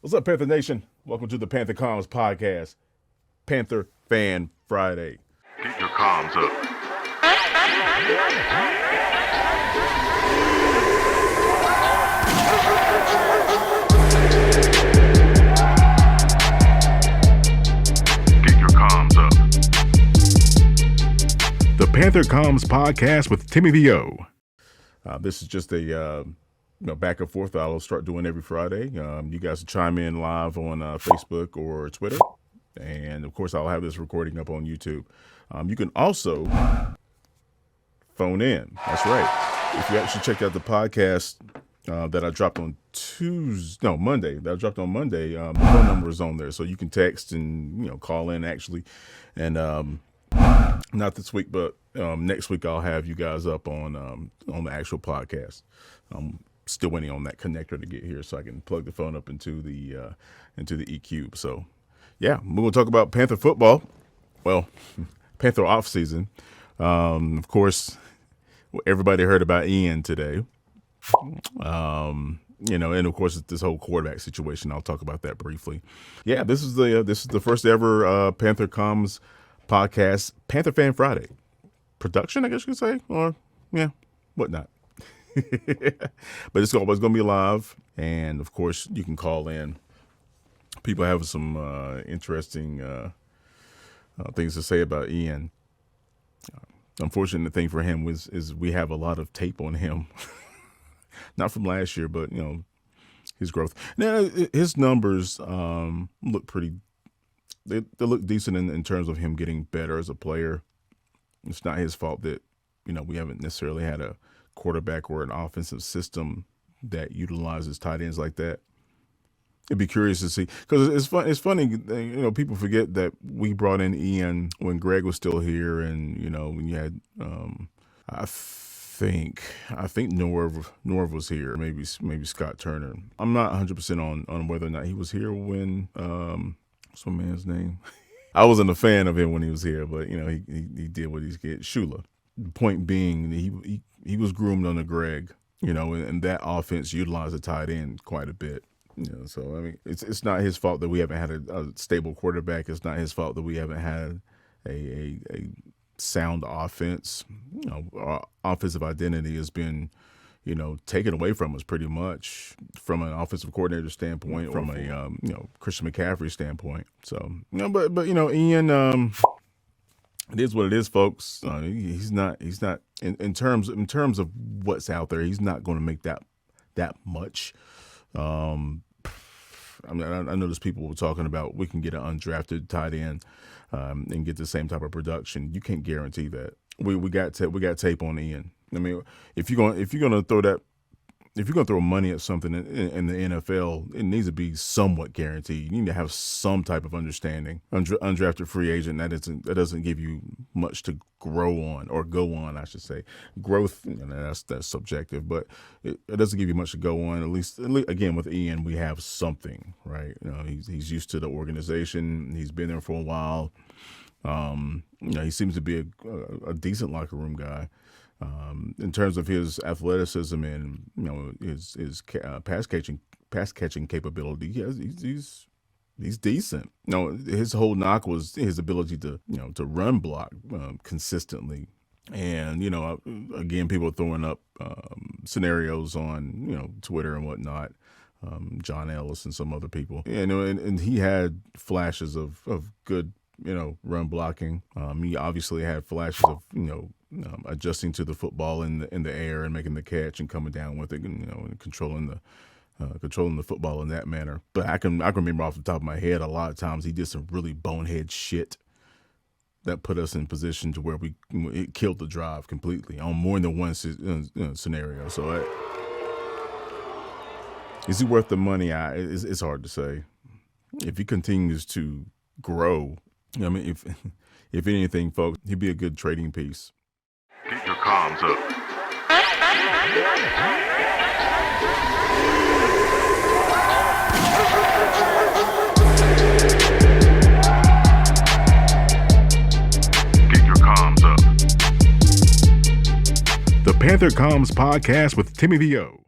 What's up, Panther Nation? Welcome to the Panther Comms podcast, Panther Fan Friday. Get your comms up. Get your comms up. The Panther Comms podcast with Timmy VO. This is just a back and forth I'll start doing every Friday. You guys can chime in live on Facebook or Twitter. And, of course, I'll have this recording up on YouTube. You can also phone in. That's right. If you actually checked out the podcast that I dropped on Monday, the phone number is on there. So you can text and, call in, actually. And not this week, but next week I'll have you guys up on the actual podcast. Still waiting on that connector to get here so I can plug the phone up into the EQ. So, yeah, we're going to talk about Panther football. Well, Panther off season. Of course, everybody heard about Ian today. And of course, this whole quarterback situation. I'll talk about that briefly. Yeah, this is the first ever Panther Comms podcast, Panther Fan Friday production, I guess you could say, or whatnot. But it's always going to be live, and of course you can call in. People have some interesting things to say about Ian. Unfortunate thing for him is we have a lot of tape on him, not from last year, but his growth. Now his numbers look pretty. They look decent in terms of him getting better as a player. It's not his fault that we haven't necessarily had a quarterback or an offensive system that utilizes tight ends like that. It'd be curious to see, because it's funny, people forget that we brought in Ian when Greg was still here, and when you had I think Norv was here, maybe Scott Turner. I'm not 100% on whether or not he was here when what's my man's name? I wasn't a fan of him when he was here, but he did what he's get. Shula. The point being, he was groomed under Greg, and that offense utilized the tight end quite a bit. So I mean, it's not his fault that we haven't had a stable quarterback. It's not his fault that we haven't had a sound offense. Our offensive identity has been, taken away from us pretty much from an offensive coordinator standpoint, from a Christian McCaffrey standpoint. So but Ian. It is what it is, folks. He's not in terms of what's out there. He's not going to make that much. I noticed people were talking about we can get an undrafted tight end and get the same type of production. You can't guarantee that. We got tape on Ian. I mean, if you're gonna throw money at something in the NFL, it needs to be somewhat guaranteed. You need to have some type of understanding. Undrafted free agent, that doesn't give you much to grow on, or go on, I should say. Growth, that's subjective, but it doesn't give you much to go on. At least again with Ian, we have something, right? He's used to the organization. He's been there for a while. He seems to be a decent locker room guy. In terms of his athleticism and his pass catching capability, he's decent. His whole knock was his ability to run block consistently. And again, people are throwing up scenarios on Twitter and whatnot. John Ellis and some other people, and he had flashes of good run blocking. He obviously had flashes of adjusting to the football in the air and making the catch and coming down with it, and controlling the football in that manner. But I can remember off the top of my head, a lot of times he did some really bonehead shit that put us in position to where it killed the drive completely on more than one scenario. So is he worth the money? It's hard to say. If he continues to grow, if anything, folks, he'd be a good trading piece. Get your comms up. Get your comms up. The Panther Comms podcast with Timmy VO.